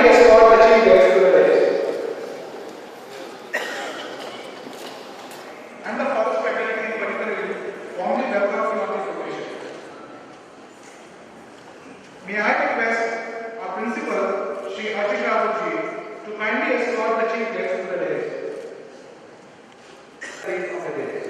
kindly escort the chief guest to the dais. And the forest faculty in particular warmly welcomes you on this occasion. May I request our principal, Shri Ajit Rawatji, to kindly escort the chief guest to the dais. Of the dais.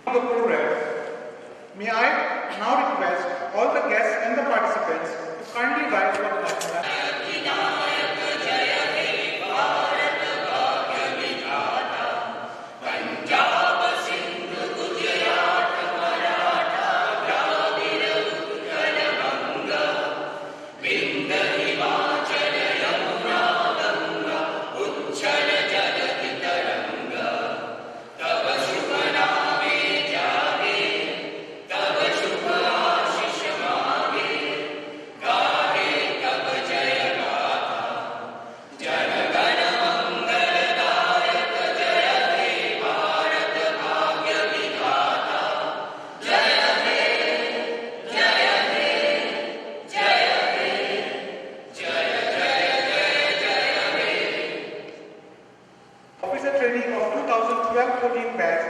The program, may I now request all the guests and the participants to kindly rise for the national anthem. Officer training of 2012-14 batch,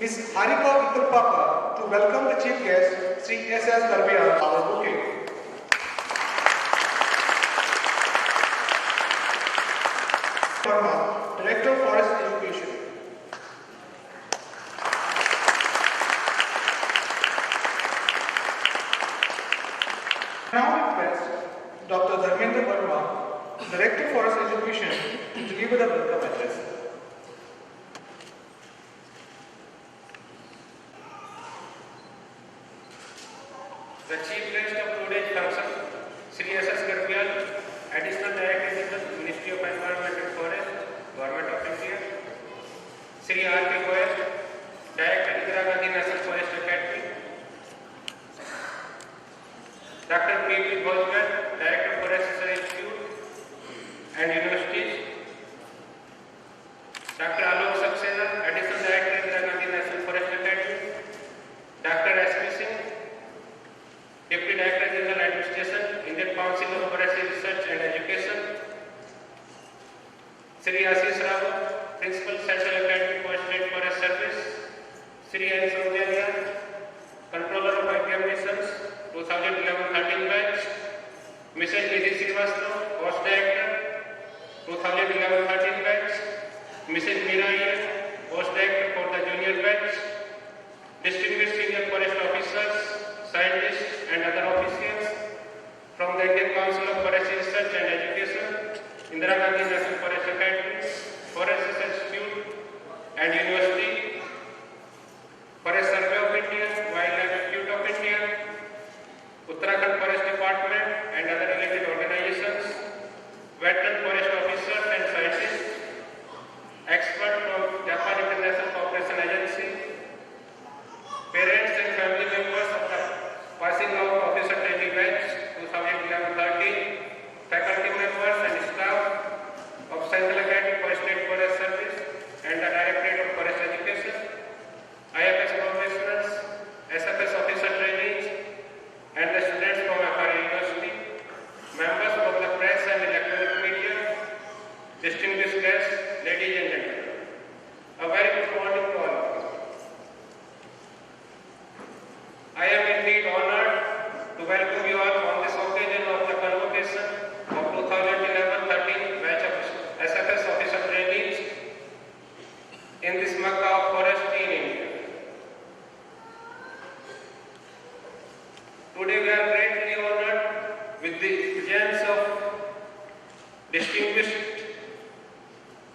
Ms. Harika Vitulpaka, to welcome the chief guest, Sri S.S. Darbiya, our bouquet. Verma, Director of Forest Education. Now request Dr. Dharmendra Verma, Director of Forest Education, to deliver the welcome address. The Chief Guest of today's function, Sri S.S. Garbiyal, Additional Director General, Ministry of Environment and Forest, Government of India. Sri R.K. Goyal, Director Indira Gandhi National Forest Academy. Dr. P.P. Bhojwal, Director Forest Research Institute and Universities. Dr. Alok Saxena, Additional Director Indira Gandhi National Forest Academy. Dr. S.P. Singh, Deputy Director General Administration, Indian Council of Forestry Research and Education. Sri Ashish Rao, Principal Central Academy for State Forest Service. Sri N. Soumya, Controller of Examinations, 2011-13 batch. Mrs. Nidhi Srivastava, Post Director, 2011-13 batch. Mrs. Meera Iyer, Post Director for the Junior batch. Distinguished Senior Forest Officers, scientists and other officials from the Indian Council of Forestry Research and Education, Indira Gandhi National Forest Academy, Forest Research Institute and University, Forest Survey of India, Wildlife Institute of India, Uttarakhand Forest Department and other related organizations, veteran forest officers and scientists, experts from Japan International Cooperation Agency, parents and family members of the passing out officer training batch 2011-13, faculty members and staff of Central Academy for State Forest Service and the Directorate of Forest Education, IFS professionals, SFS officer trainees, and the students from FRA University, members of the press and electronic media, distinguished guests, ladies and gentlemen. A very good morning to all of you. I am indeed honored to welcome you all on this occasion of the convocation of 2011-13 batch of SFS officer trainees in this Mecca of forestry in India. Today we are greatly honored with the presence of distinguished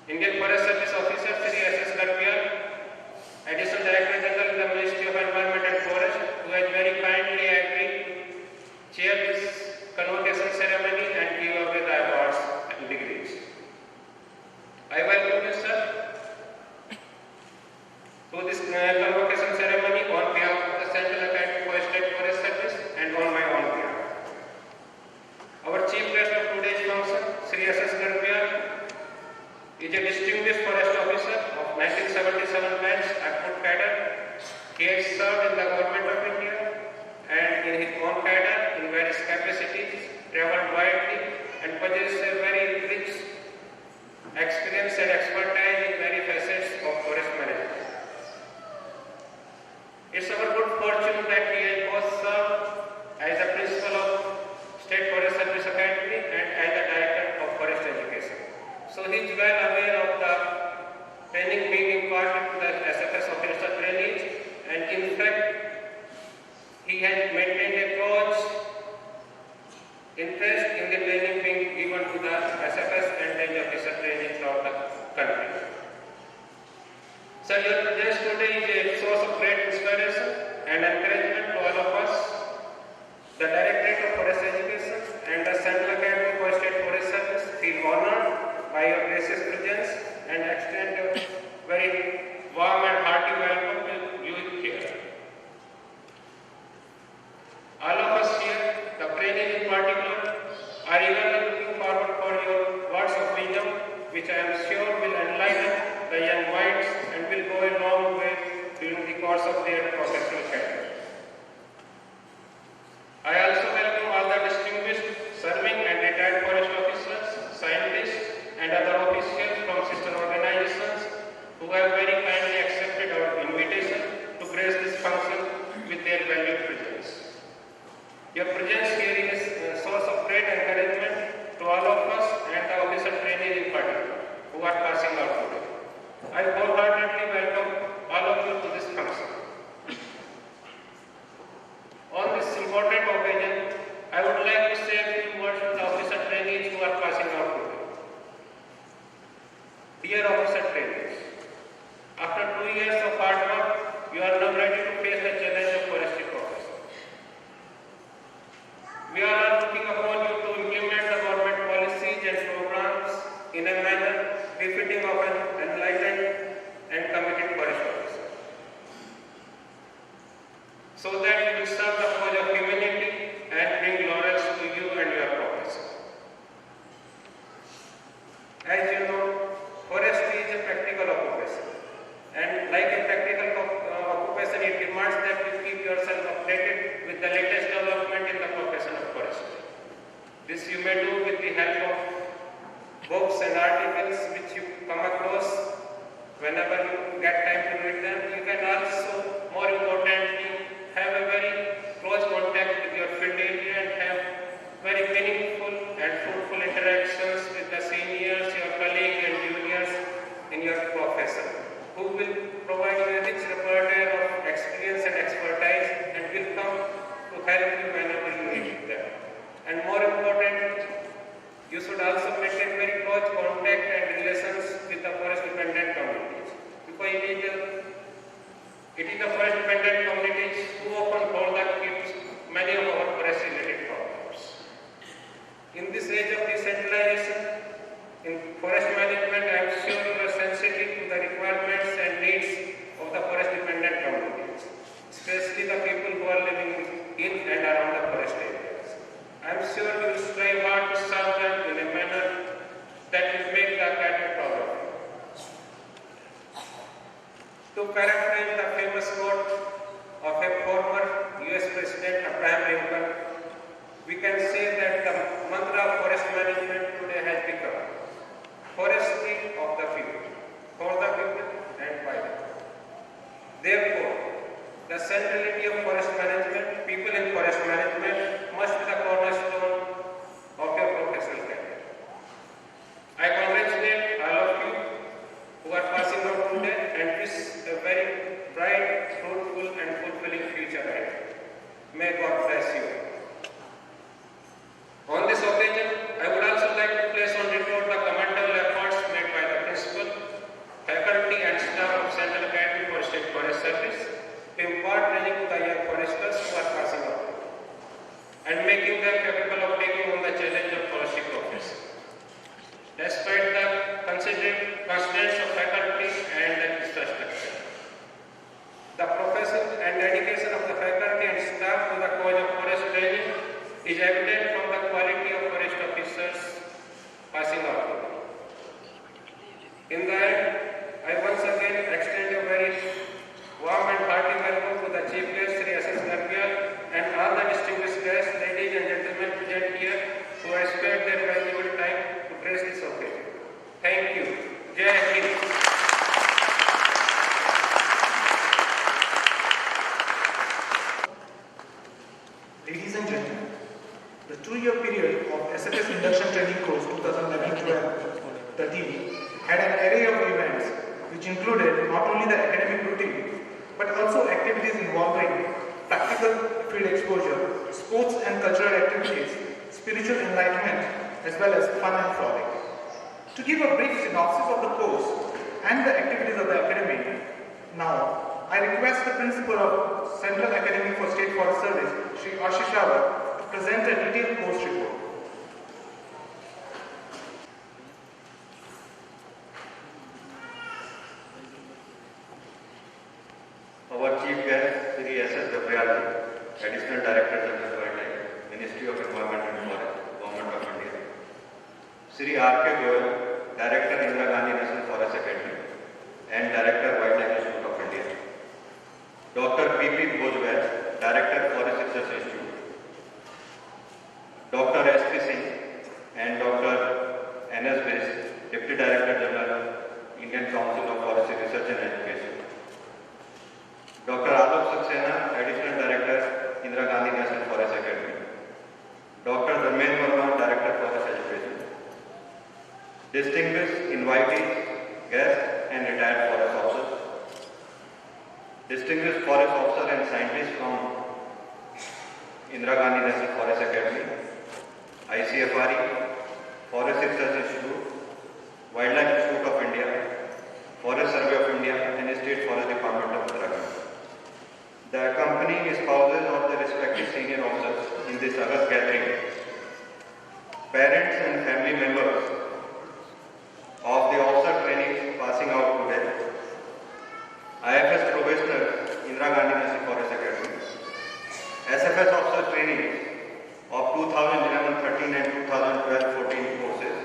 Indian Forest Service officer Sri S.S. Garbiyal, Additional Director General in the Ministry of Environment and Forest, who has very kindly agreed to chair this convocation ceremony and give away the awards and degrees. I welcome you, sir, to this convocation ceremony on behalf of the Central Academy for State Forest Service and on my own behalf. Our chief guest of today's is a distinguished forest officer of 1977 batch active cadre. He has served in the government of India and in his own cadre in various capacities, traveled widely and possesses a very rich experience and expertise in various facets of forest management. It's our good fortune that he has both served as the principal of State Forest Service Academy and as the director of forest education. So he is well aware of the training being imparted to the SFS officer trainees, and in fact, he has maintained a close interest in the training being given to the SFS and range officer trainees throughout the country. So your presence today is a source of great inspiration and encouragement to all of us. The Directorate of Forest Education and the Central Academy for State Forest Service feel honored by your gracious presence and extend a very warm and hearty welcome to you here. All of us here, the trainees in particular, are eagerly looking forward for your words of wisdom, which I am sure will enlighten the young minds and will go a long way during the course of their professional career. I also welcome all the distinguished serving and retired forest officers, scientists, and other officials from sister organizations who have very kindly accepted our invitation to grace this function with their valued presence. Your presence here is a source of great encouragement to all of us and the officer trainees in particular who are passing out today. I wholeheartedly welcome all of you to this function. On this important occasion, I would like to say a few words to the officer trainees who are passing out today. Dear officer trainees, after 2 years of hard work, you are now ready to face the challenge of forestry profession. We are all looking upon you to implement the government policies and programs in a manner befitting of an enlightened and committed forest officer, so that you will serve the cause of humanity and bring laurels to you and your profession. As you know, forestry is a practical occupation, and like a practical occupation, it demands that you keep yourself updated with the latest development in the profession of forestry. This you may do with the help of books and articles which you come across whenever you get time to read them. You can also, more importantly, have a very close contact with your field area and have very meaningful and fruitful interactions with the seniors, your colleagues and juniors in your profession, who will provide you a rich repertoire of experience and expertise and will come to help you whenever you need them. And more important, you should also maintain very close contact and relations with the forest dependent communities, because it is the forest dependent communities who often hold the keys many of our forest related problems. In this age of decentralization in forest management, I am sure you are sensitive to the requirements and needs of the forest dependent communities, especially the people who are living in and around the forest areas. I am sure you will strive hard to serve them in a manner that will make the academy proud of you. To paraphrase the famous quote of a former US President Abraham Lincoln, we can say that the mantra of forest management today has become forestry of the people, for the people and by the people. Therefore, the centrality of forest management, people in forest management, must be the cornerstone of your professional career. I congratulate all of you who are passing out today and wish a very bright, fruitful and fulfilling future ahead. May God bless you. On this occasion, I would also like to place on record the commendable efforts made by the principal, faculty and staff of Central Academy for State Forest Service to impart training 3-year period of SFS Induction Training Course 2011-12, the team had an array of events which included not only the academic routine but also activities involving practical field exposure, sports and cultural activities, spiritual enlightenment, as well as fun and frolic. To give a brief synopsis of the course and the activities of the academy, now I request the Principal of Central Academy for State Forest Service, Shri Ashish Rawat, to present a detailed course report. Our Chief Guest, Sri S.S. Gabriel, Additional Director General Wildlife, Ministry of Environment and Forest, Government of India. Sri R.K. Goyal, Director, Indira Gandhi National Forest Academy and Director, Wildlife Institute of India. Dr. P.P. Bhojwal, Director, Forest Research Institute. Dr. S.P. Singh and Dr. N.S. Biss, Deputy Director General, Indian Council of Forestry Research and Education. Dr. Alok Saxena, Additional Director, Indira Gandhi National Forest Academy. Dr. Dharmendra Verma, Director, Forest Education. Distinguished invitees, guests and retired forest officers. Distinguished forest officer and scientists from Indira Gandhi National Forest Academy, ICFRE, Forest Research Institute, Wildlife Institute of India, Forest Survey of India and State Forest Department of Uttarakhand. The accompanying spouses of the respective senior officers in this August gathering, parents and family members of the officer trainees passing out today, IFS probationers, Indira Gandhi National Forest Academy, SFS officer trainees of 2011-13 and 2012-14 courses,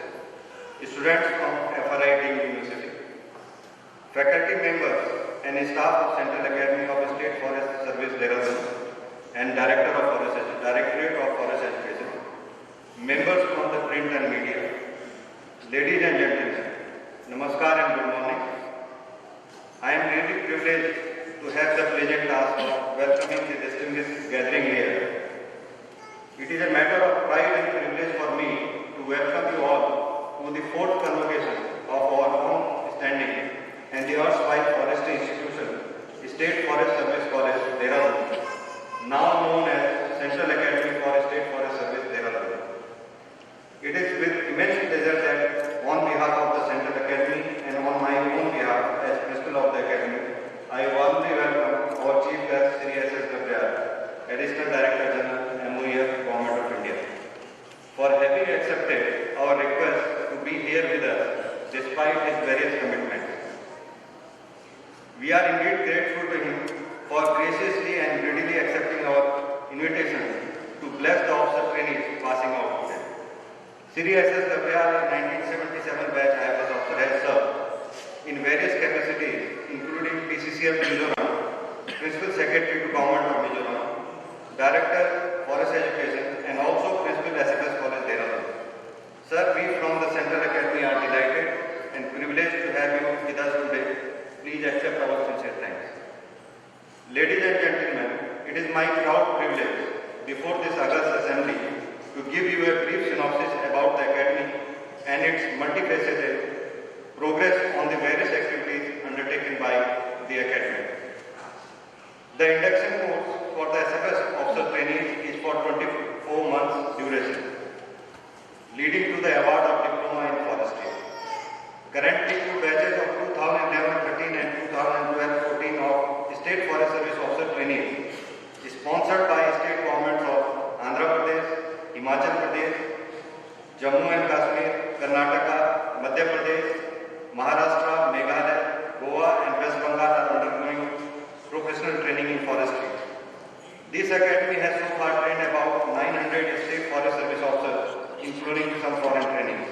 students from FRI Deemed University, faculty members and staff of Central Academy of State Forest Service, Dehradun, and Directorate of Forest Education, members from the print and media, ladies and gentlemen, Namaskar and good morning. I am really privileged to have the pleasant task of welcoming the distinguished gathering here. It is a matter of pride and privilege for me to welcome you all to the fourth convocation of our own standing and the erstwhile forestry institution, State Forest Service College, Dehradun, now known as Central Academy for State Forest Service, Dehradun. It is with immense pleasure that on behalf of the Central Academy and on my own behalf as Principal of the Academy, I warmly welcome our Chief Guest, Sri S.S. Gabriel, Additional Director General, MOEF, Government of India, for having accepted our request to be here with us despite his various commitments. We are indeed grateful to him for graciously and readily accepting our invitation to bless the officer trainees passing out today. Sri S.S. Gabriel, 1977 batch IFS officer, has served in various capacities including PCCF Mizoram, Principal Secretary to Government of Mizoram, Director Forest Education and also Principal SFS College, Dehradun. Sir, we from the Central Academy are delighted and privileged to have you with us today. Please accept our sincere thanks. Ladies and gentlemen, it is my proud privilege before this August Assembly to give you a brief synopsis about the Academy and its multifaceted progress on the various activities undertaken by the Academy. The induction course for the SFS officer trainees is for 24 months duration, leading to the award of Diploma in Forestry. Currently, two batches of 2011-13 and 2012-14 of State Forest Service Officer Trainees, sponsored by state governments of Andhra Pradesh, Himachal Pradesh, Jammu and Kashmir, Karnataka, Madhya Pradesh, Maharashtra, Meghalaya, Goa and West Bengal are undergoing professional training in forestry. This academy has so far trained about 900 State Forest Service officers, including some foreign trainees.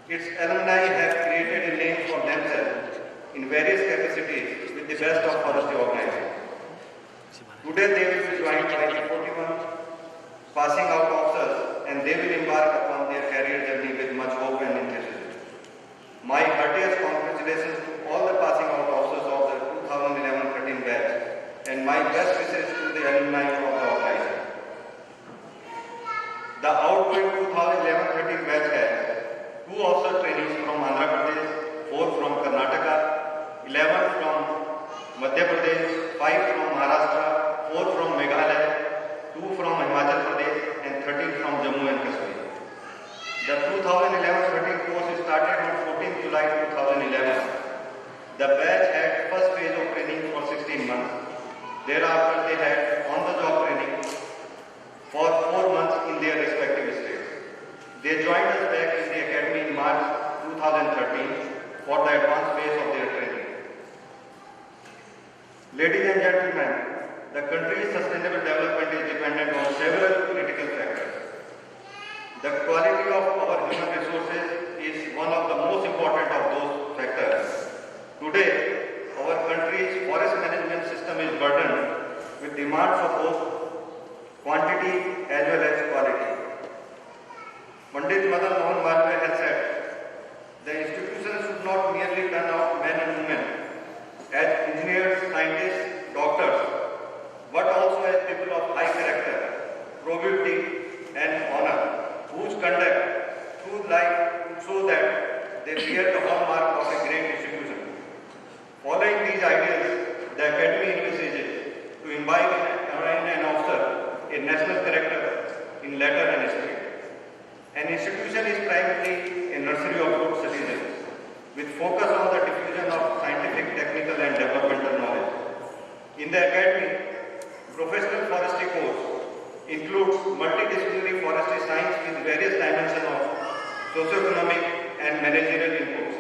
Its alumni have created a name for themselves in various capacities with the best of forestry organizations. Today they will be joined by the 41 passing out officers and they will embark upon their career journey with much hope and enthusiasm. My heartiest congratulations to all the passing out officers of the 2011-13 batch and my best wishes to the alumni of the organization. The outgoing 2011-13 batch has 2 officer trainees from Andhra Pradesh, 4 from Karnataka, 11 from Madhya Pradesh, 5 from Maharashtra, 4 from Meghalaya, 2 from Himachal Pradesh and 13 from Jammu and Kashmir. The 2011-13 course started on 14 July 2011. The batch had first phase of training for 16 months. Thereafter, they had on-the-job training for 4 months in their respective states. They joined us back in the academy in March 2013 for the advanced phase of their training. Ladies and gentlemen, the country's sustainable development is dependent on several critical factors. The quality of our human resources is one of the most important of those factors. Today, our country's forest management system is burdened with demands of both quantity as well as quality. Pandit Madan Mohan Malviya has said, the institution should not merely turn out men and women as engineers, scientists, doctors, but also as people of high character, probity and honor, whose conduct through life show that they bear the hallmark of a great institution. Following these ideals, the Academy envisages to imbibe in an officer a national character in letter and spirit. An institution is primarily a nursery of good citizens, with focus on the diffusion of scientific, technical and developmental knowledge. In the Academy, professional forestry course includes multidisciplinary forestry science with various dimensions of socio-economic and managerial inputs.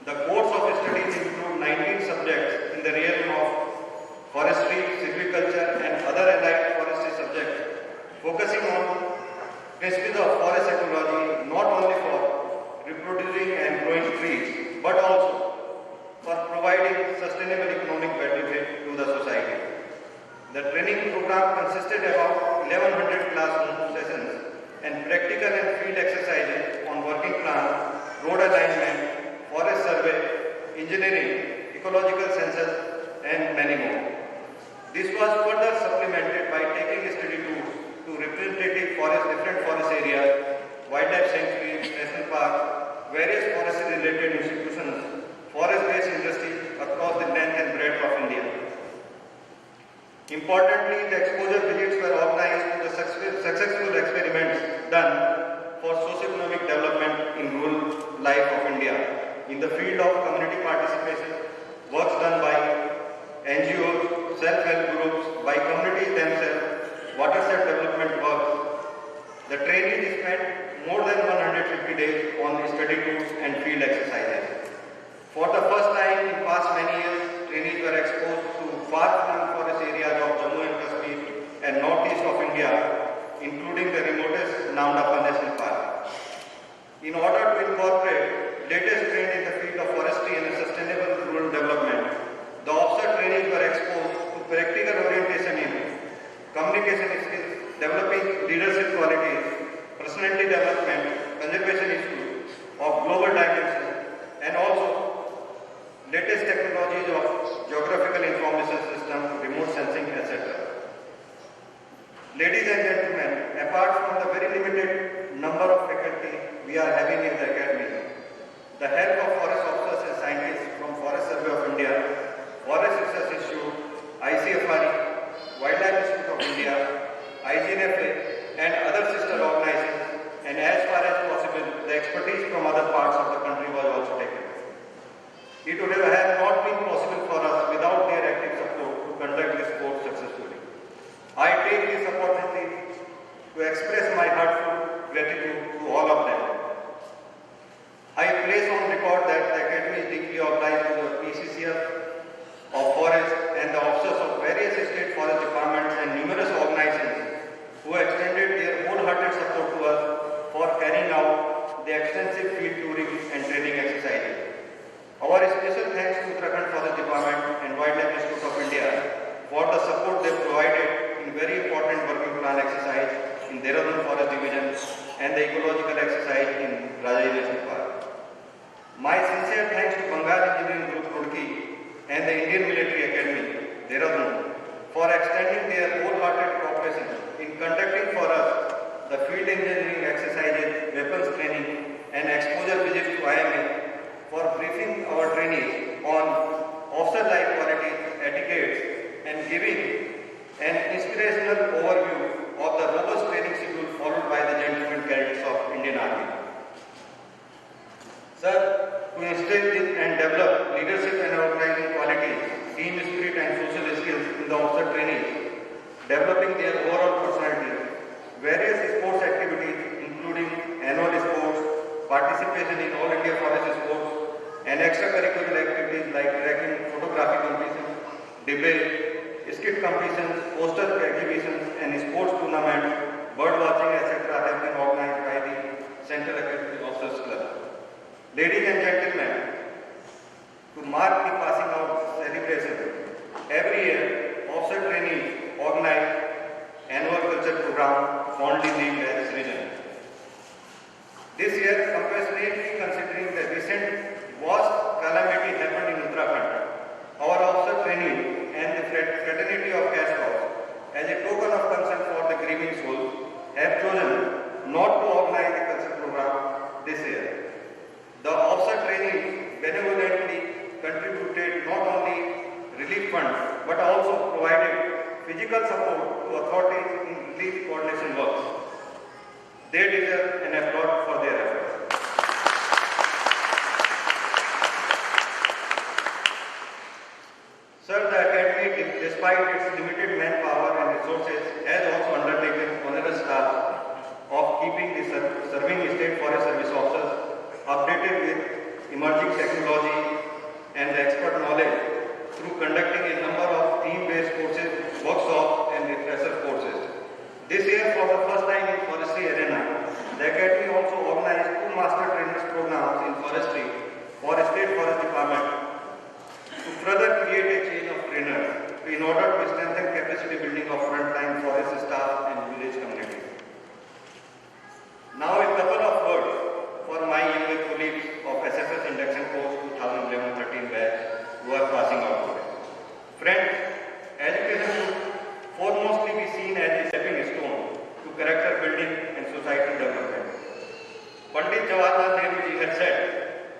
The course of studies include 19 subjects in the realm of forestry, silviculture and other allied forestry subjects, focusing on principles of forest ecology not only for reproducing and growing trees, but also for providing sustainable economic benefit to the society. The training program consisted of about 1100 classroom sessions and practical and field exercises on working plan, road alignment, forest survey, engineering, ecological census and many more. This was further supplemented by taking study tours to representative different forest areas, wildlife sanctuaries, national parks, various forestry related institutions, forest-based industries across the length and breadth of India. Importantly, the exposure visits were organized to the successful experiments done for socio-economic development in rural life of India. In the field of community participation, works done by NGOs, self-help groups, by communities themselves, watershed development works. The trainees spent more than 150 days on study tours and field exercises. For the first time in past many years, trainees were exposed to far-flung forest areas of Jammu and Kashmir and northeast of India, including the remotest Namdapha National Park. In order to incorporate latest trend in the field of forestry and sustainable rural development, the officer trainees were exposed to practical orientation in communication skills, developing leadership qualities, personality development, conservation issues of global dimension, and also latest technologies of geographical information system, remote sensing, etc. Ladies and gentlemen, apart from the very limited number of faculty we are having in the academy, the help of forest officers and scientists from Forest Survey of India, Forest Research Institute, ICFRE, Wildlife Institute of India, IGNFA and other sister organizations, and as far as possible, the expertise from other parts of the country was also taken. It would have not been possible for us without their active support to conduct this course successfully. I take this opportunity to express my heartfelt gratitude to all of them. I place on record that the Academy is deeply obliged to the PCCF of Forest and the officers of various state forest departments and numerous organizations who extended their wholehearted support to us for carrying out the extensive field touring and training exercises. Our special thanks to Uttarakhand Forest Department and Wildlife Institute of India for the support they provided in very important working plan exercise in Dehradun Forest Division and the ecological exercise in Raja National Park. My sincere thanks to Bengal Engineering Group Roorkee and the Indian Military Academy, Dehradun, for extending their wholehearted cooperation in conducting for us the field engineering exercise weapons training and exposure visits to IMA for briefing our trainees on officer-like qualities, etiquettes, and giving an inspirational overview of the robust training schedule followed by the gentlemen cadets of Indian Army. Sir, to instill and develop leadership and organizing qualities, team spirit and social skills in the officer trainees, developing their overall personality, various sports activities including annual sports, participation in All India Forest Sports, and extracurricular activities like tracking, photography competition, debate, skit competitions, poster exhibitions, and sports tournaments, bird watching, etc. have been organized by the Central Academy Officers Club. Ladies and gentlemen, to mark the passing out celebration, every year, officer trainees organize annual culture program fondly named as Srijan. This year, compassionately considering the recent vast calamity happened in Uttarakhand, our officer trainees and the fraternity of Castors, as a token of concern for the grieving souls, have chosen not to organize the culture program this year. The officer trainees benevolently contributed not only relief funds but also provided physical support to authorities in relief coordination works. They deserve an applaud for their efforts. Sir, the Academy, despite its limited manpower and resources, has also undertaken onerous task of keeping the serving state forest service officers updated with emerging technology and expert knowledge through conducting a number of theme-based courses, workshops, and refresher courses. This year, for the first time in forestry arena, the Academy also organized 2 master trainers programs in forestry for State Forest Department to further create a chain of trainers in order to strengthen capacity building of frontline forest staff and village communities. Now, a couple of words for my younger colleagues of SFS Induction Course 2011-13 batch who are passing out today. Friends, education should foremostly be seen as a stepping stone to character building and societal development. Pandit Jawaharlal Nehru ji had said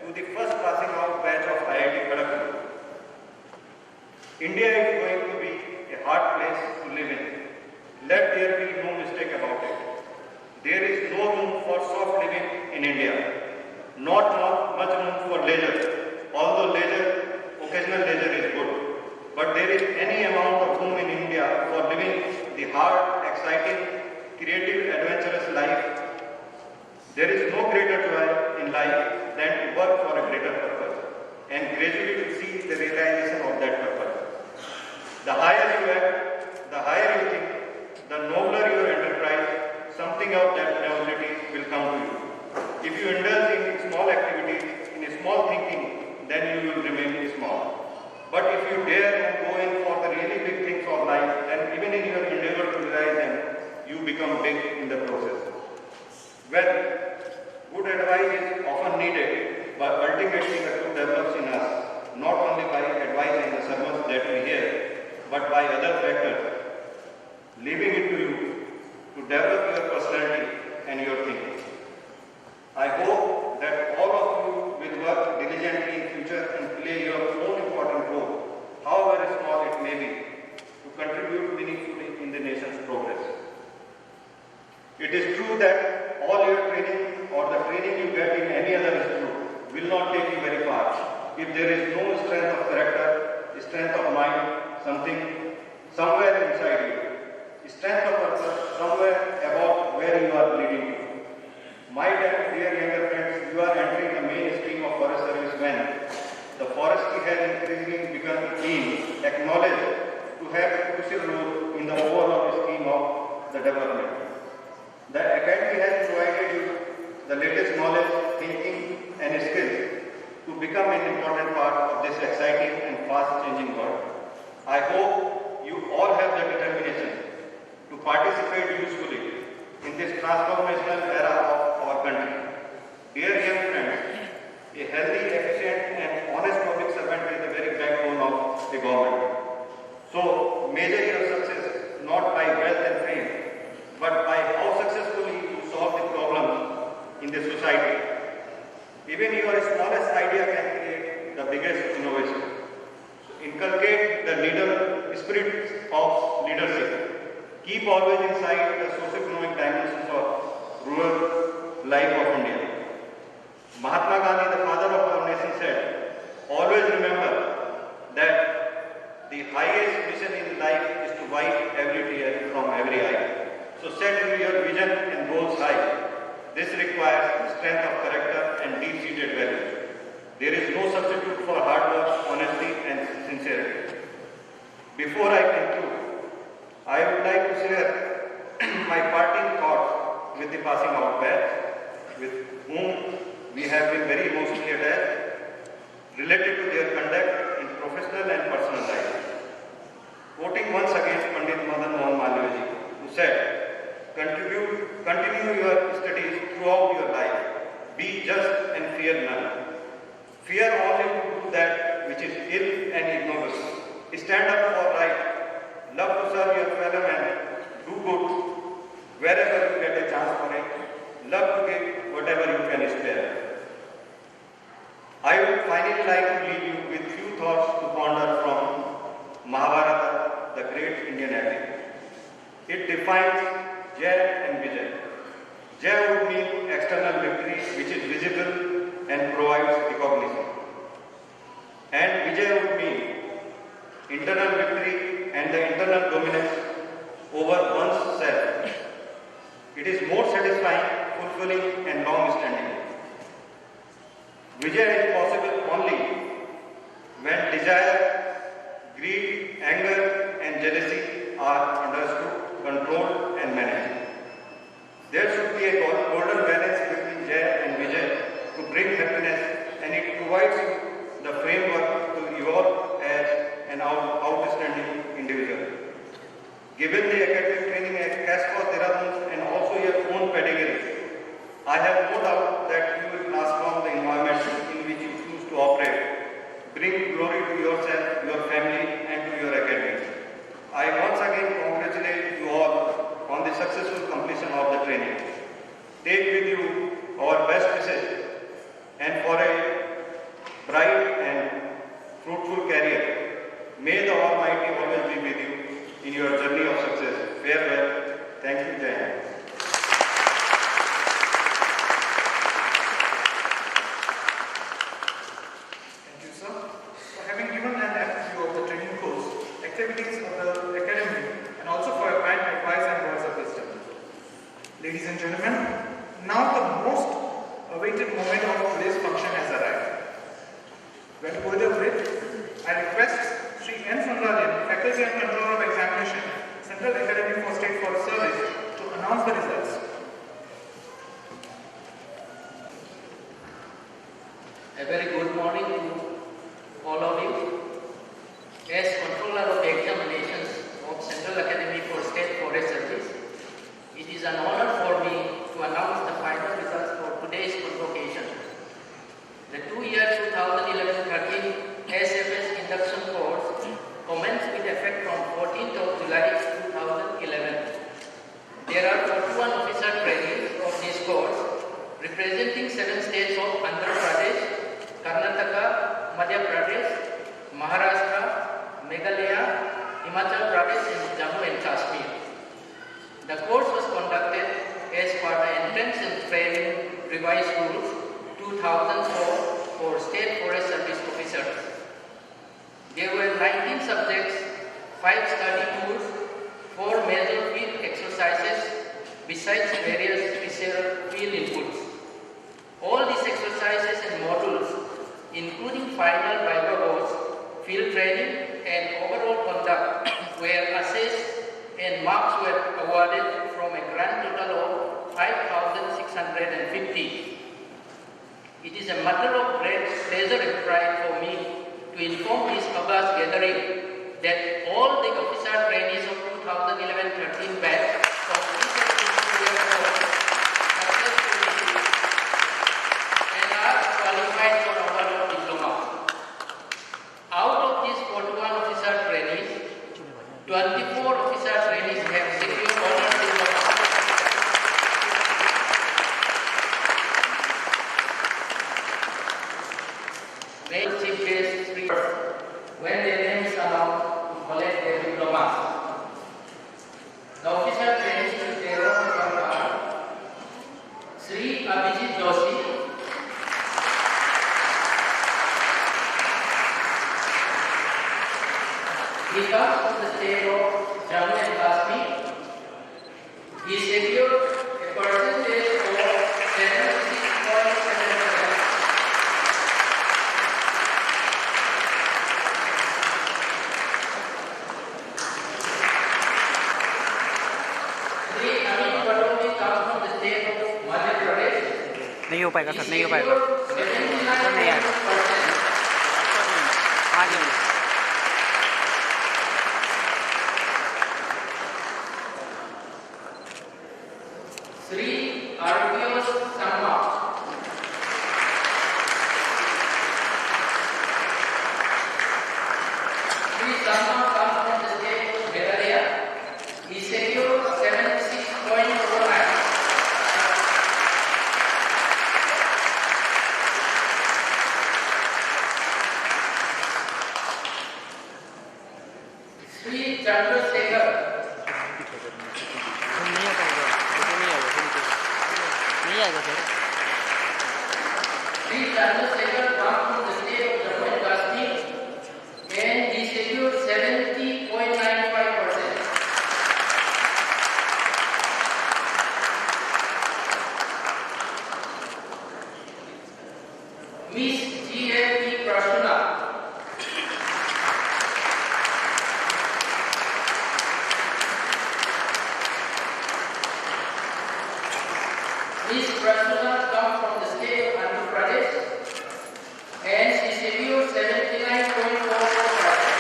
to the first passing out batch of IIT Kharagpur, India is going to be a hard place to live in. Let there be no mistake about it. There is no room for soft living in India. Not much room for leisure, although occasional leisure is good. But there is any amount of room in India for living the hard, exciting, creative, adventurous life. There is no greater joy in life than to work for a greater purpose and gradually to see the realization of that purpose. The higher you act, the higher you think, the nobler your enterprise, something of that nobility will come to you. If you indulge in small activities, in small thinking, then you will remain small. But if you dare and go in for the really big things of life, then even in your endeavor to realize them, you become big in the process. Well, good advice is often needed, but ultimately the truth develops in us, not only by advice and the sermons that we hear, but by other factors, leaving it to you to develop your personality and your thinking. I hope that all of you will work diligently in future and play your own important role, however small it may be, to contribute meaningfully in the nation's progress. It is true that all your training or the training you get in any other institute will not take you very far if there is no strength of character, strength of mind, something somewhere inside you, strength of purpose somewhere about where you are leading to. My dear younger friends, you are entering the mainstream of forest service when the forestry has increasingly become keen, acknowledged to have a crucial role in the overall scheme of the development. The Academy has provided you the latest knowledge, thinking and skills to become an important part of this exciting and fast-changing world. I hope you all have the determination to participate usefully in this transformational era of our country. Dear young friends, a healthy, efficient and honest public servant is the very backbone of the government. So, measure your success not by wealth and fame, but Even your smallest idea can create the biggest innovation. So inculcate the leader spirit of leadership. Keep always in sight the socio-economic dimensions of rural life of India. Mahatma Gandhi, the father of our nation, said, always remember that the highest mission in life is to wipe every tear from every eye. So set your vision and goals high. This requires strength of character and deep-seated values. There is no substitute for hard work, honesty and sincerity. Before I conclude, I would like to share my parting thoughts with the passing out batch, with whom we have been very emotionally attached, related to their conduct in professional and personal life. Quoting once again Pandit Madan Mohan Malviya, who said, continue your studies throughout your life. Be just and fear none. Fear only to do that which is ill and ignoble. Stand up for right. Love to serve your fellow man. Do good wherever you get a chance for it. Love to give whatever you can spare. I would finally like to leave you with few thoughts to ponder from Mahabharata, the great Indian epic. It defines Jai and Vijay. Jai would mean external victory which is visible and provides recognition. And Vijay would mean internal victory and the internal dominance over one's self. It is more satisfying, fulfilling and long-standing. Vijay is possible only when desire, greed, anger and jealousy are understood, controlled and managed. There should be a golden balance between Jai and Vijay to bring happiness, and it provides you the framework to evolve as an outstanding individual. Given the academic training at Cascos, Dehradun and also your own pedigree, I have no doubt that you will transform the environment in which you choose to operate, bring glory to yourself, your family and to your academy. I once again congratulate you all on the successful completion of the training. Take with you our best wishes and for a bright and fruitful career. May the Almighty always be with you in your journey of success. Farewell. Thank you, Jai Hind. Thank you, sir. For having given an overview of the training course, activities of the academy, and also for your kind advice and words of wisdom. Ladies and gentlemen, now the most awaited moment of today's function has arrived. Well, further with, I request Sri N. Sundararajan, Faculty and Controller of Examination, Central Academy for State Forest Service, to announce the results. A very good morning to all of you. As Controller of Examinations of Central Academy for State Forest Service, it is an honor for me to announce the final results for today's convocation. The 2-year 2011-13 SFS induction course commenced with effect from 14th of July 2011. There are 41 officer trainees of this course representing 7 states of Andhra Pradesh, Karnataka, Madhya Pradesh, Maharashtra, Meghalaya, Himachal Pradesh and Jammu and Kashmir. The course was conducted as per the Entrance and Training Revised Rules 2004 for State Forest Service officers. There were 19 subjects, 5 study tours, 4 major field exercises, besides various special field inputs. All these exercises and modules, including final Viva course, field training and overall conduct, were assessed and marks were awarded from a grand total of 5,650. It is a matter of great pleasure and pride for me to inform this august gathering that all the officer trainees of 2011-13 batch completed this course successfully and are qualified for award of diploma. Out of these 41 officer trainees, 24 officer trainees have secured honors diploma. state of Jammu and Kashmir. He secured a percentage of 76.7%. Sri Amit Patomi comes from the state of Madhya Pradesh. नहीं हो पाएगा sir, नहीं हो पाएगा sir, नहीं आएगा, आ जाएगा। Sri Arvios Samma. Sri Samma comes from the state of Meghalaya. He secured 76.49. Sri Chandrasekhar. नहीं आ पाएगा, नहीं आएगा, नहीं आएगा sir. Sri Chandrasekhar comes from the state of Jammu and Kashmir and he secured 70.95%. Miss GLP Prashuna. Miss Prashuna comes from the state of Andhra Pradesh and she secured 79.44%.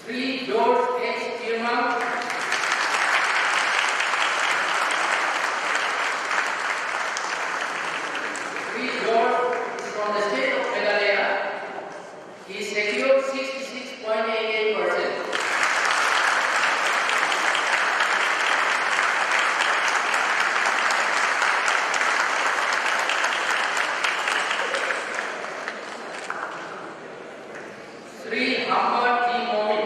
Sri George H. Chirma. Sri George is from the state of Meghalaya. He secured 66.88%. Sri Hamba T. Momin.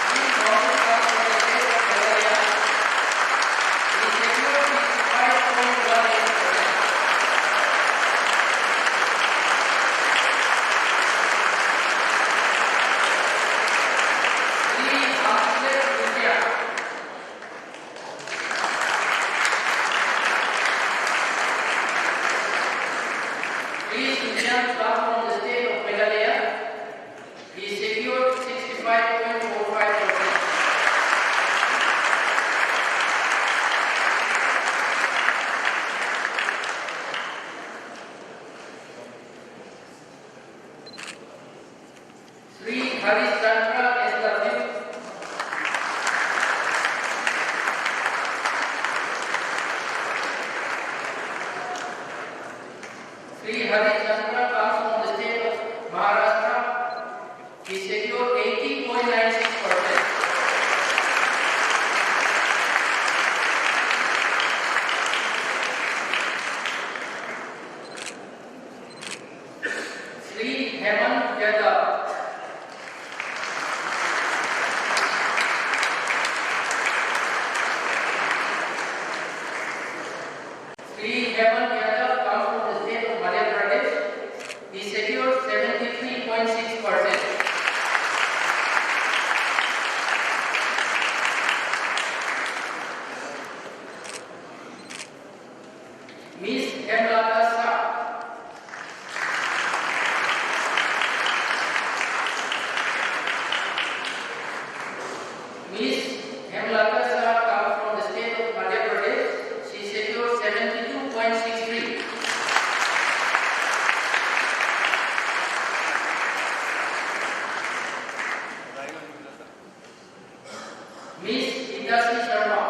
Sri Momin comes from the state of Meghalaya. He secured 65.18%. Sri Hamlet Vidya. Sri Sujyan comes from the state of Meghalaya. He secured 65.45%. Sri Harishchandra S.W. Sri Harishchandra comes from the state of Maharashtra. He secured 80.96%. Sri Hemant Yadav. Sri Hemant Yadav comes from the state of Madhya Pradesh. He secured 73.6%. Miss Hemlata Shah. Miss Hemlata Shah comes from the state of Madhya Pradesh. She secured 72.63. Miss Hitashi Sharma.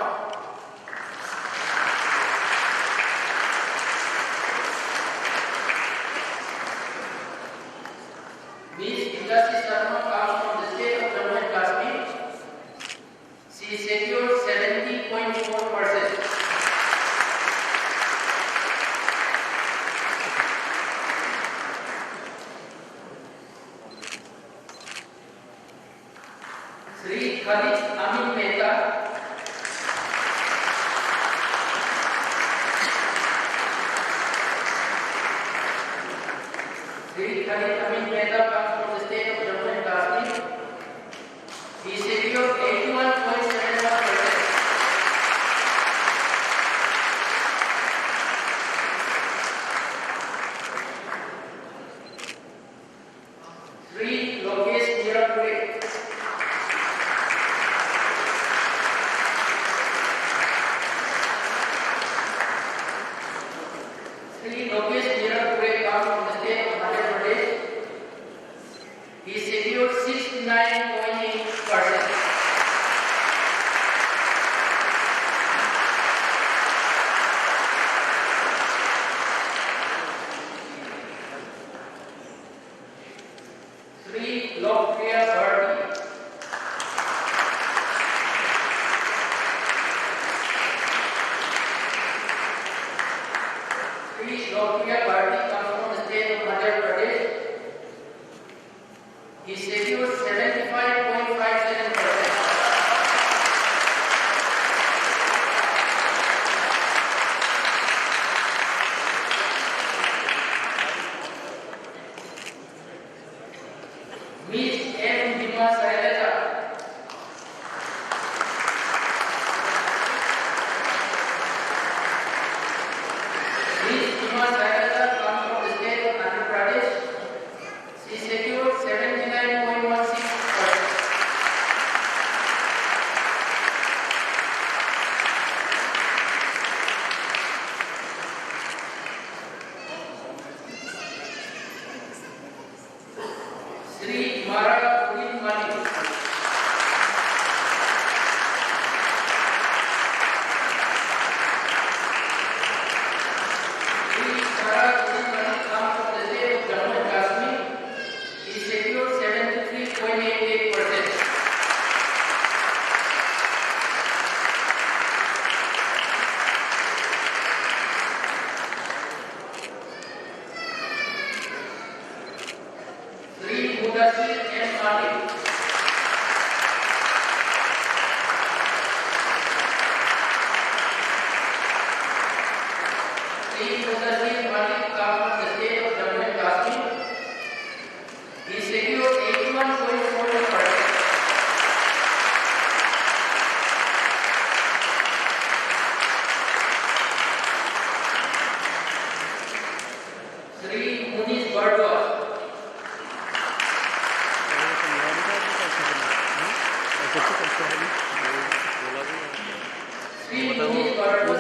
Miss Hitashi Sharma comes from the state of Jammu and Kashmir. She secured 70.4%.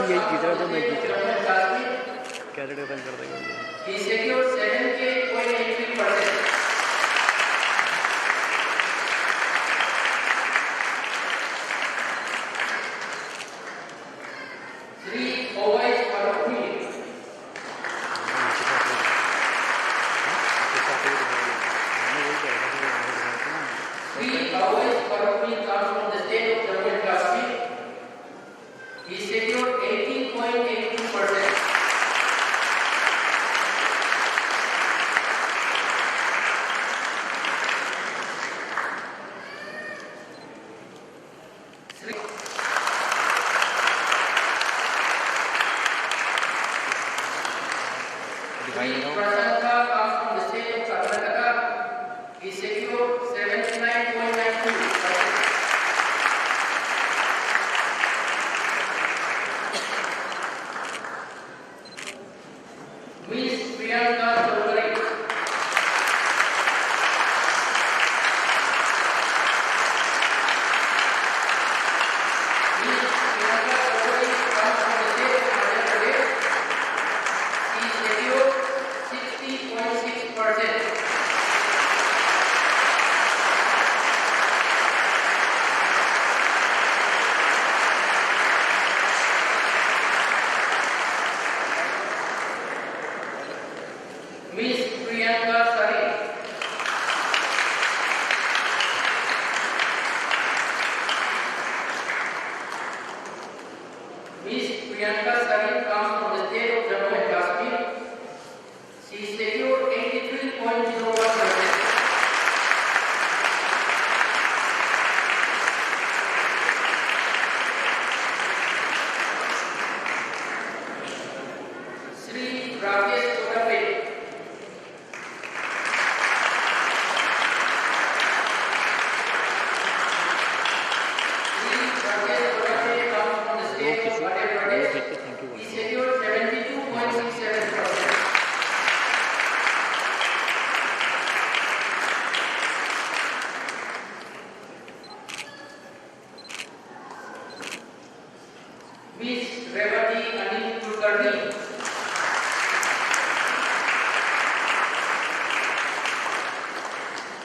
यही जीत रहा तो मैं जीत रहा Jammu and Kashmir. कैरेट open कर देगा He secured 78.83%. Three Owais Farooqi. Three Owais Farooqi comes from the state of Jammu and Kashmir. He secured 18.82%. Sri Prasanka comes from the state of Karnataka. He secured 79.92%. Miss Priyanka Chaudhary. Miss Priyanka Chaudhary comes from the state of Madhya Pradesh. He secured 60.6%. Miss Priyanka Sari. Miss Priyanka Sari comes from the state of Jammu and Kashmir. She secured 83.01%. Sri Rakesh Kodape. Sri Rakesh Kodape comes from the state of Madhya Pradesh. He secured 72.67%. Miss Revati Anil Kulkarni.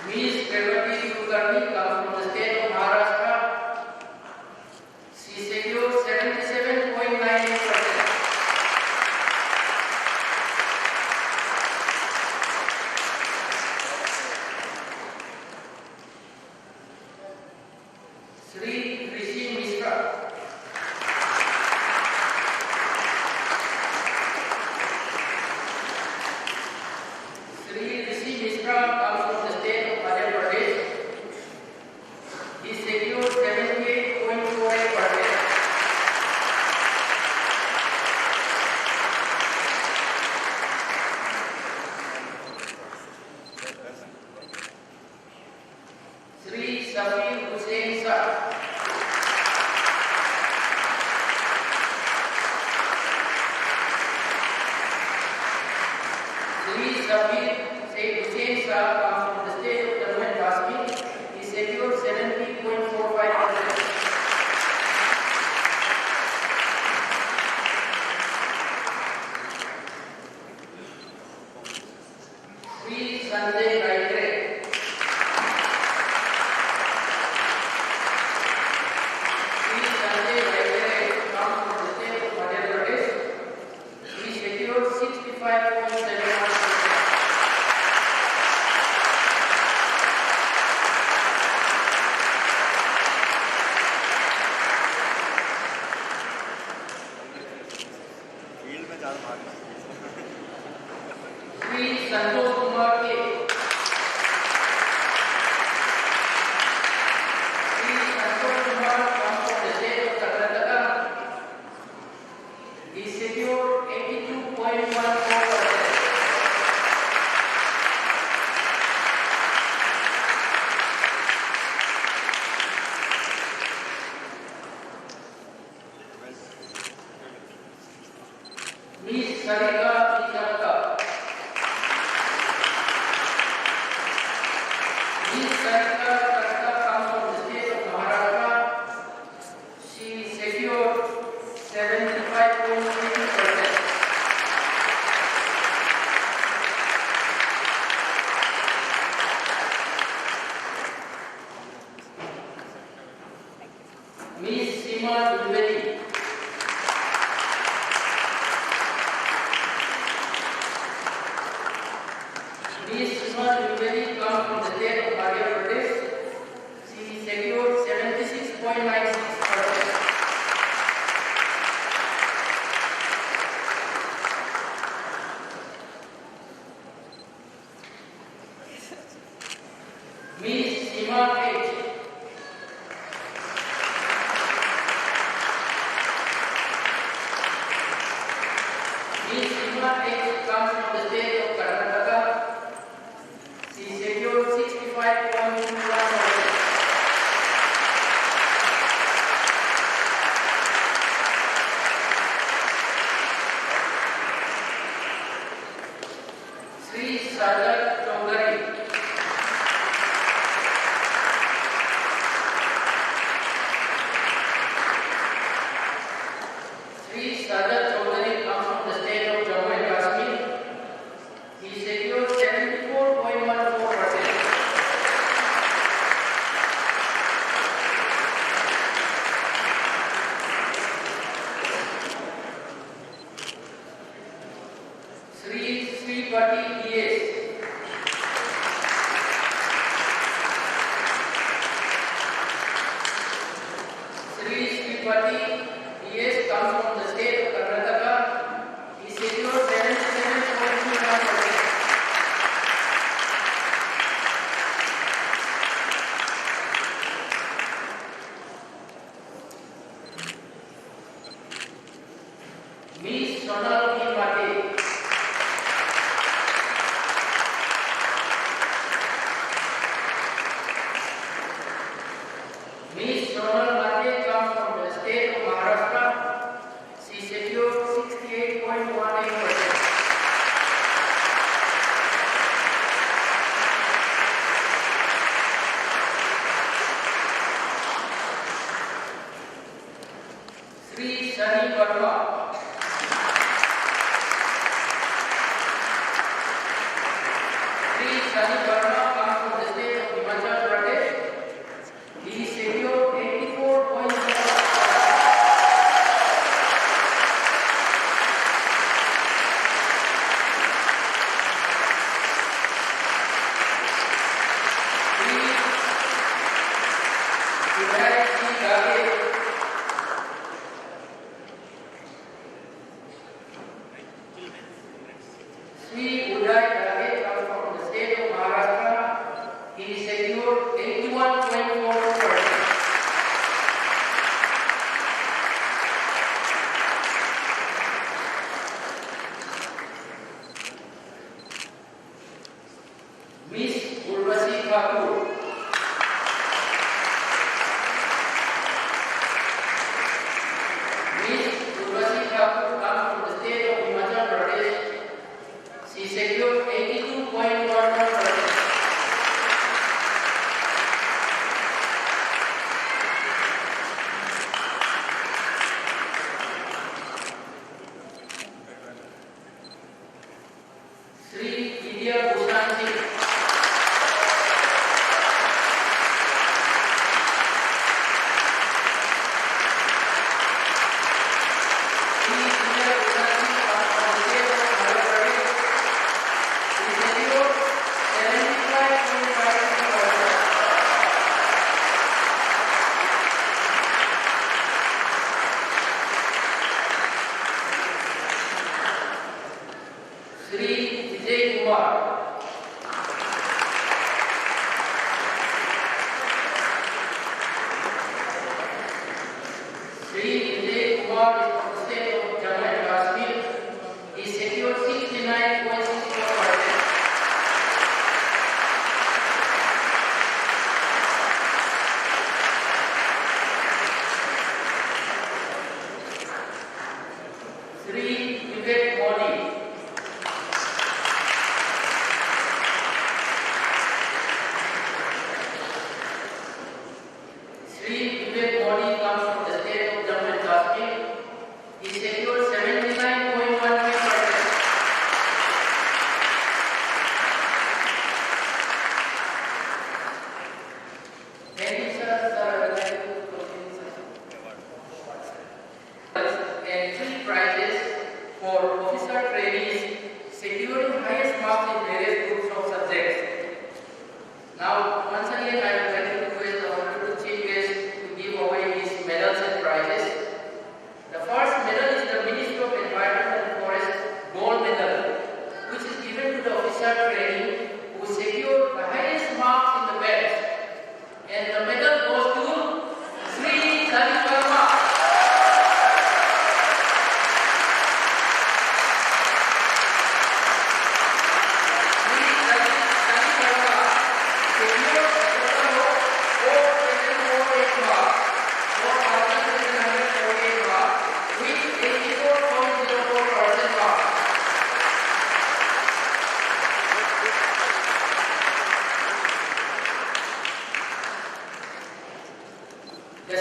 Miss Revati Kulkarni comes from the state of Maharashtra. She secured 77.98%. Sri Rishi Mishra. Sri Rishi Mishra comes from the state of Madhya Pradesh. He secured 78.48%. Sri Safir Hussain Shah. Sri Safir Hussain Shah comes from the state of Jammu and Kashmir. He secured 70.45%. Sri Sanjay Gaitre. Sri Sanjay Gaitre comes from the state of Madhya Pradesh. He secured 65.71%. Sri Santosh Kumar K. Sri Santosh Kumar comes from the state of Karnataka. He secured 82.14%. Miss Sarika Tikamka. Miss Sarika Tikamka comes from the state of Maharashtra. She secured 75. Miss Seema Dwivedi. Miss Seema Dwivedi comes from the state of Madhya Pradesh. She secured 76.96%. Miss Seema H. Miss Seema H comes from the state of Karnataka. She secured 65.21%. Sri Sajat Chaudhary. Sri Sajat Chaudhary comes from the state of Jammu and Kashmir. He secured 74.14%. Sri Sripati D.S. Sri Sripati D.S. comes from the state of Karnataka. He secured 77.21%. Miss Sonal Mate. Miss Sonal Mate comes from the state of Maharashtra. She secured 68.18%. Sri Sunny Verma. Sri Sunny Verma comes from the state of Himachal Pradesh. He secured 84.0%. Sri Uday C. Gage. Sri Uday Gage comes from the state of Maharashtra. He secured 81.44%. Miss Urvashi Thakur. Miss Urvashi Thakur comes from the state of Himachal Pradesh. She secured 82.11%. Sri Vidya Bhushan Singh. Sri Vidya Bhushan Singh comes from the state of Madhya Pradesh. She secured 75.52%. Sri Vijay Kumar. Sri Vijay Kumar is from the state of Jammu and Kashmir. He secured 69.64%. Sri Vivek Modi. Sri Vivek Modi comes from the state of Jammu and Kashmir.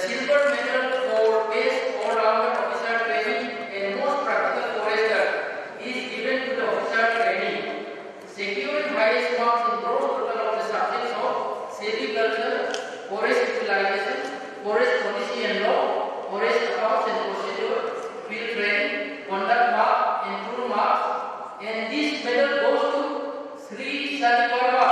silver medal for best all-rounder officer training and most practical forester is given to the officer trainee, securing highest marks in gross total of the subjects of silviculture, forest utilization, forest policy and law, forest accounts and procedure, field training, conduct mark and tool marks, and this medal goes to Sri Sani Verma.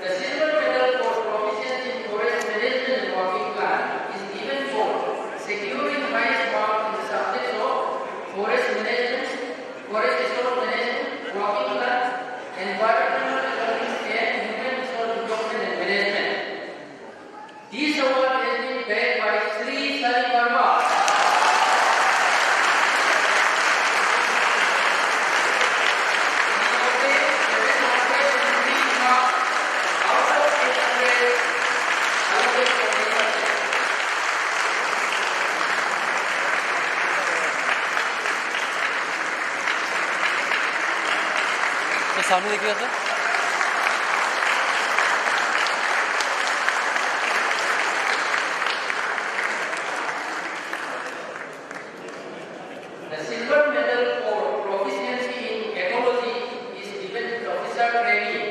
The silver medal for proficiency in forest management and working plan is given for securing highest mark in the subjects of forest management, forest resource management, working plan, environmental economics, and human resource development and management. This award has been backed by Sri Sani Verma. तो सामने देखिएगा sir. The silver medal for proficiency in ecology is given to the officer trainee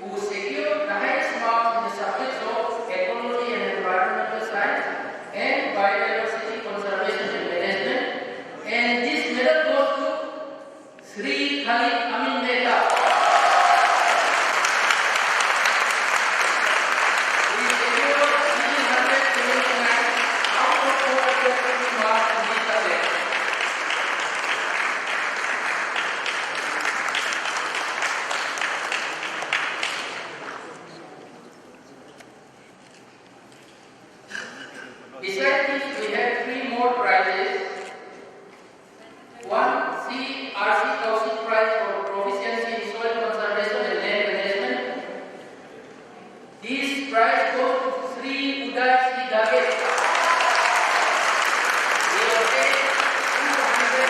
who secured the highest marks in the subjects of ecology and environmental science and biodiversity conservation and management. And this medal goes to Sri Khalid Amin Mehta. He secured 379 out of 450 marks in this subject. Besides this, we have 3 more prizes. One, C.R.C. Kaushik Prize for proficiency in soil conservation and land management. This prize goes to Sri Uday C. Dage. He obtained 200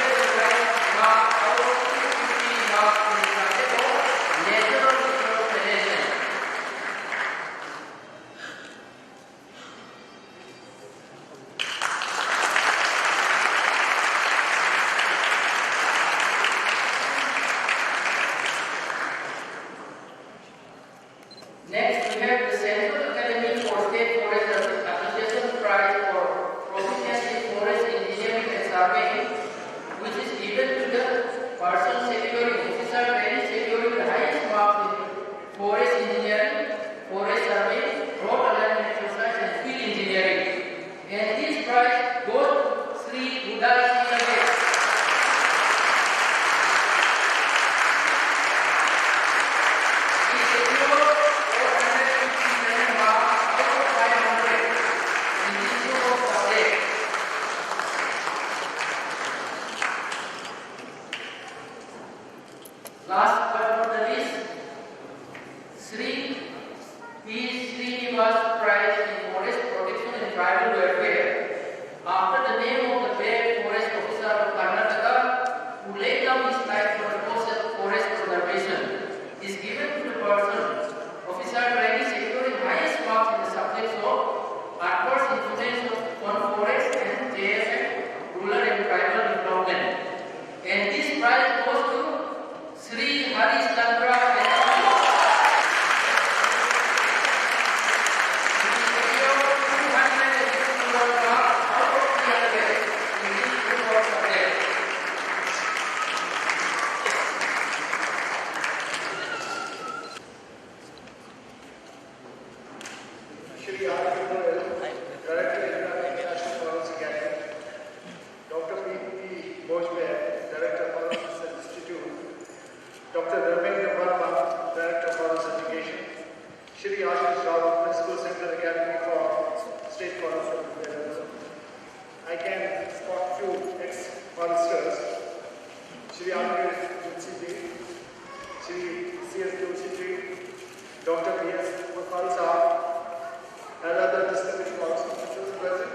marks out of 250 marks in the subject of natural resource management. Next, we have the Central Academy for State Forest Association Prize for proficiency in forest engineering and surveying, which is given to the person securing officer training securing the highest marks in forest engineering, forest surveying, road alignment exercise, and field engineering. And this prize goes to Sri Uday C. Dage. He secured 457 marks out of 500 in this group of subjects. Last but not the least, Sri P. Srinivas Prize in Forest Protection and Tribal Welfare, after the name of the brave forest officer of Karnataka who laid down his life for the cause of forest preservation, is given to the person officer trainee securing highest marks in the subjects of adverse influence on forest and JFM, rural and tribal development. And this prize goes to Sri Hari ex-foresters, Shri R.K. Joshi, Shri C.S. Joshi, Dr. B.S. Mafal Saab, and other distinguished forest officials present,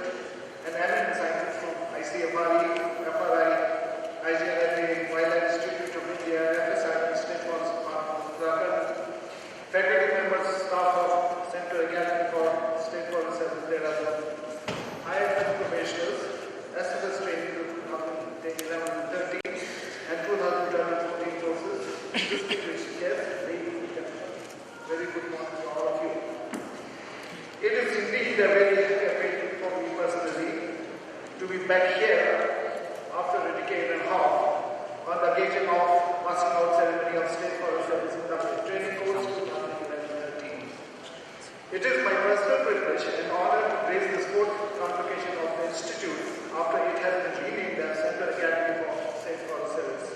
and eminent scientists from ICFRE, FRI, IGNLA, Wildlife Institute of India, FSI, State Forest Department, Uttarakhand, faculty members, staff of Central Academy for State Forest Service, Dehradun, higher commissioners, SFS training to 2011-13 and 2012-14 courses, distinguished guests, ladies and gentlemen. Very good morning to all of you. It is indeed a very happy occasion for me personally to be back here after a decade and a half on the occasion of passing out ceremony of State Forest Service Industrial Training Course 2011-13. It is my personal privilege and honor to grace this fourth convocation of the Institute after it has been renamed as Central Academy for State Forest Service.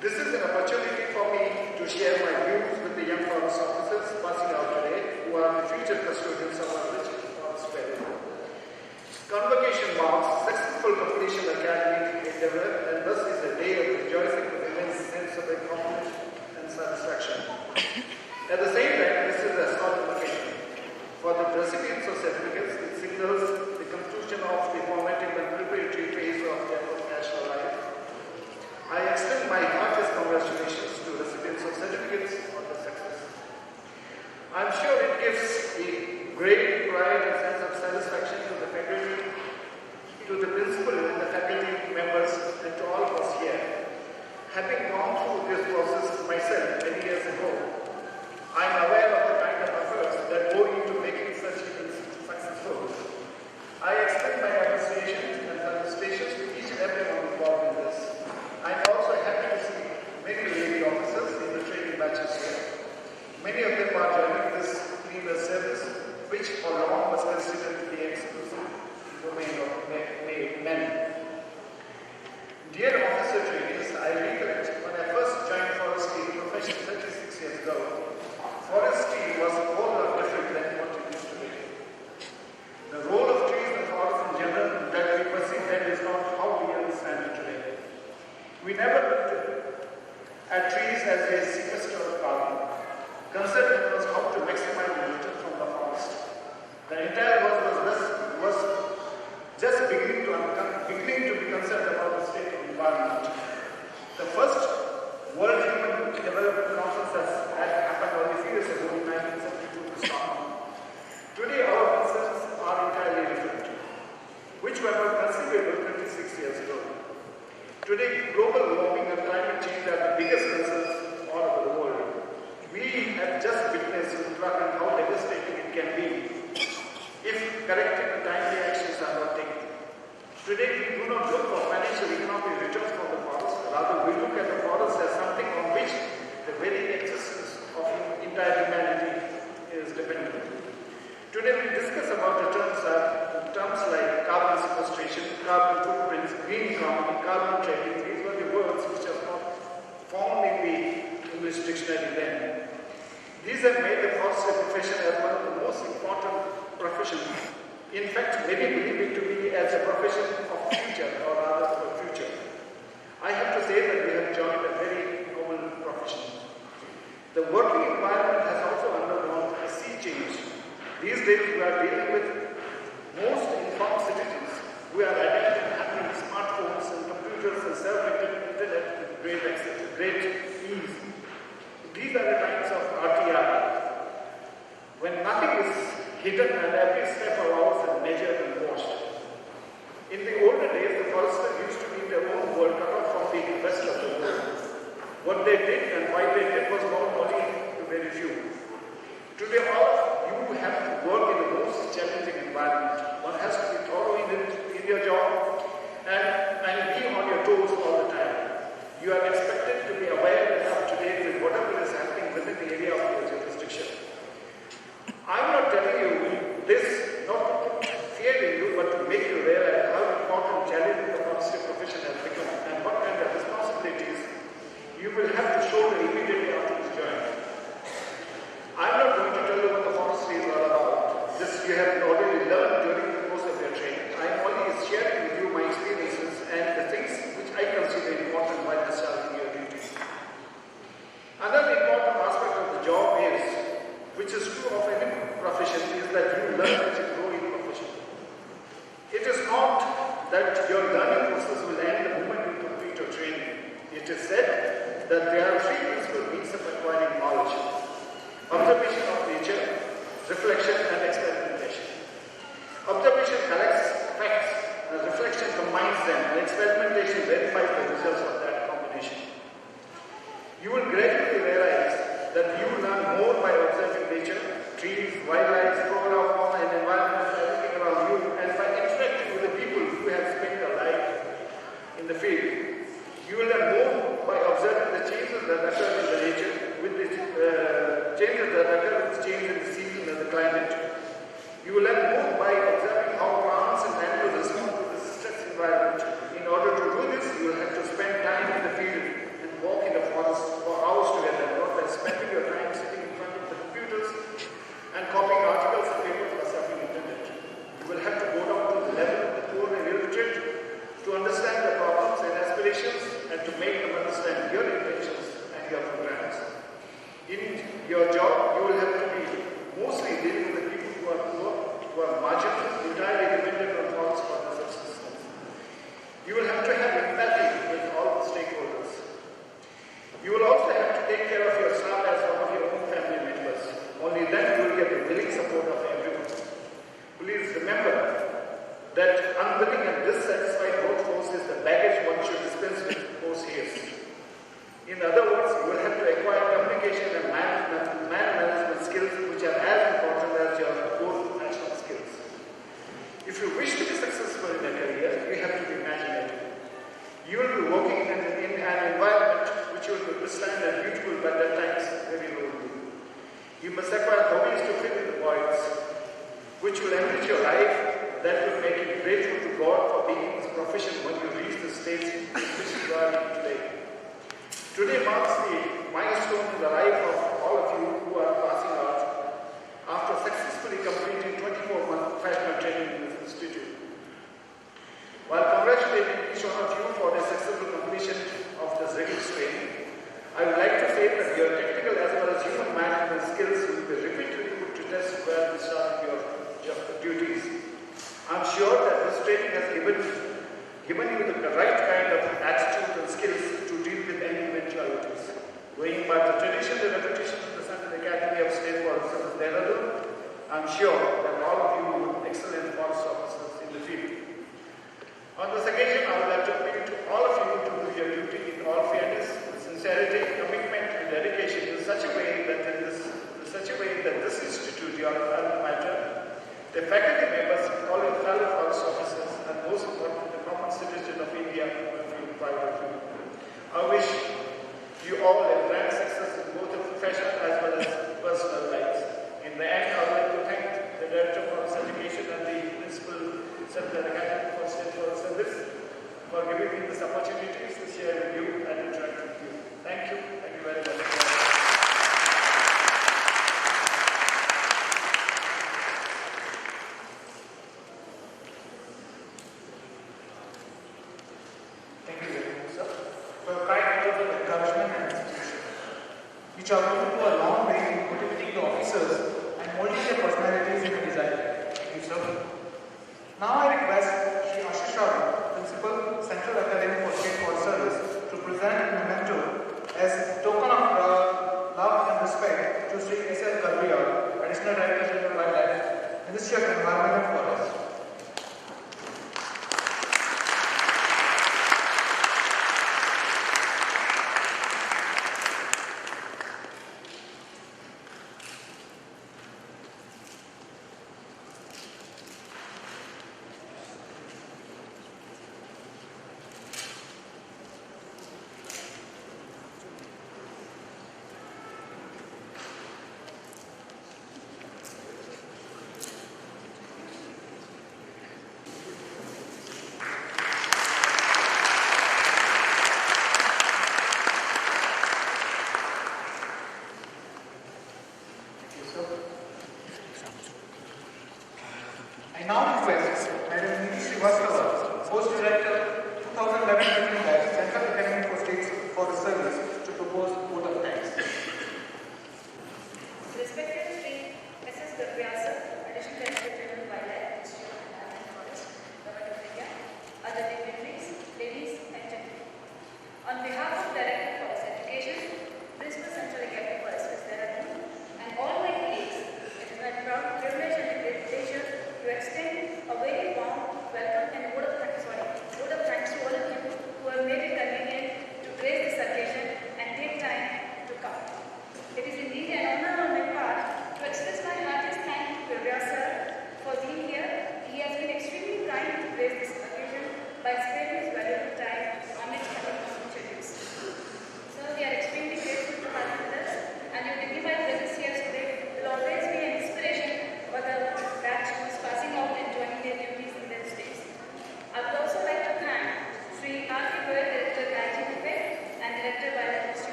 This is an opportunity for me to share my views with the young forest officers passing out today, who are the future custodians of our rich forest wealth. Convocation marks successful completion of academic endeavor, and thus is a day of rejoicing with immense sense of accomplishment and satisfaction. At the same time, this is a solid occasion. For the recipients of certificates, it signals the conclusion of the formative and preparatory phase of their professional life. I extend my heartiest congratulations to recipients of certificates on the success. I'm sure it gives a great pride and sense of satisfaction to the faculty, to the principal and the faculty members, and to all of us here. Having gone through this process myself many years ago, I am aware of the kind of efforts that go into making such events successful. I extend my appreciation and felicitations to each and everyone involved in this. I am also happy to see many lady officers in the training batches here. Many of them are joining this cleaner service, which for long was considered the exclusive domain of men. Dear officer trainees, I recollect when I first joined forestry profession 36 years ago, forestry was a whole lot different than what it is today. The role of trees in forests in general that we perceive then is not how we understand it today. We never looked at trees as a sequester of carbon. Considered was how to maximize the return from the forest. The entire world was just beginning to be concerned about the state of the environment. The first World Human Development Conference had happened only a few years ago in 1972 in Stockholm. Today our concerns are entirely different, which were not conceivable 26 years ago. Today, global warming and climate change are the biggest concerns all over the world. We have just witnessed in Uttarakhand how devastating it can be if corrective and timely actions are not taken. Today, we do not look for financial economic returns from the forest, rather we look at the forest as something on which the very existence of entire humanity is dependent. Today, we discuss about the terms like carbon sequestration, carbon footprints, green economy, carbon trading. These were the words which are not found in the English dictionary then. These have made the forestry profession as one of the most important professions. In fact, many believe it to be as a profession of future, or rather for future. I have to say that we have joined a very noble profession. The working environment has also undergone a sea change. These days we are dealing with most informed citizens who are adapting having smartphones and computers and self-internet with great ease. These are the times of RTR, when nothing is hidden and every step of ours is measured and watched. In the older days, the foresters used to be in their own world, cut off from the rest of the world. What they did and why they did was known only to very few. Today, all of you have to work in the most challenging environment. One has to be thorough in your job and be on your toes all the time. You are expected to be aware and up to date with whatever is happening within the area of your jurisdiction. I'm not telling you this not to fear you, but to make you aware of how important challenge the forestry profession has become and what kind of responsibilities you will have to shoulder immediately after this join. I'm not going to tell you what the forestry is all about. is said that there are three principal means of acquiring knowledge: observation of nature, reflection, and experimentation. Observation collects facts, and reflection combines them, and experimentation verifies the results of that combination. You will gradually realize that you learn more by observing nature, trees, wildlife, flora, fauna, and environment, everything around you, and by interacting with the people who have spent their life in the field. You will learn more by observing the changes that occur in the nature, with the changes that occur with change in the season and the climate. You will learn more by observing how plants and animals respond to the stress environment. In order to do this, you will have to spend time in the field and walk in the forest for hours together, not by spending your time sitting in front of the computers and copying articles and papers or surfing the internet. You will have to go down to the level of the poor and illiterate to understand their problems and aspirations and to make them understand your intentions and your programs. In your job, you will have to be mostly dealing with the people who are poor, who are marginal, entirely dependent on funds for their subsistence. You will have to have empathy with all the stakeholders. You will also have to take care of your staff as one of your own family members. Only then you will get the willing support of everyone. Please remember that unwilling and dissatisfied workforce is the baggage one should dispense with post haste. In other words, you will have to acquire communication and management skills which are as important as your core professional skills. If you wish to be successful in a career, you have to be imaginative. You will be working in an environment which will be pristine and beautiful, but at times very lonely. You must acquire hobbies to fill in the voids, which will enrich your life. That will make you grateful to God for being in this profession when you reach the stage in which you are in today. Today marks the milestone in the life of all of you who are passing out after successfully completing 24-month professional training in this institute. While congratulating each one of you for the successful completion of this rigorous training, I would like to say that your technical as well as human management skills will be repeatedly put to test while you start your duties. I'm sure that this training has given you the right kind of attitude and skills to deal with any eventualities. Going by the tradition and reputation of the Central Academy of State Forest Service, Dehradun, I'm sure that all of you will be excellent forest officers in the field. On this occasion, I would like to appeal to all of you to do your duty in all fairness, sincerity, commitment, and dedication in such a way that this institute, your alma mater, the faculty members, all your fellow forest officers, and most important, the common citizen of India will feel proud of you. I wish you all a grand success in both your professional as well as personal lives. In the end, I would like to thank the Director of Forest Education and the Principal Central Academy for State Forest Service for giving me this opportunity to share with you and interact with you. Thank you. Thank you very much. Which are going to go a long way in motivating the officers and molding their personalities in the design. Thank you, sir. Now I request Shri Ashish Rao, Principal, Central Academy for State Forest Service, to present a memento as a token of love and respect to Shri S.L. Karbiya, Additional Director General Wildlife, Ministry of Environment and Forest.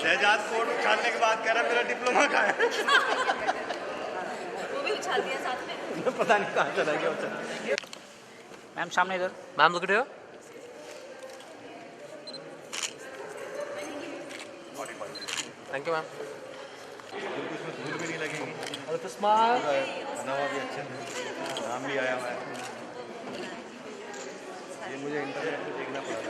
Shahzad coat उछालने के बाद कह रहा मेरा diploma कहाँ है? वो भी उछाल दिया साथ में। पता नहीं कहाँ चला गया। मैम सामने इधर ma'am look at here thank you ma'am उसमें धूल भी नहीं लगेगी, स्माइल बना हुआ भी अच्छे से, नाम भी आया हुआ है। ये मुझे इंटरनेट पे देखना पड़ा।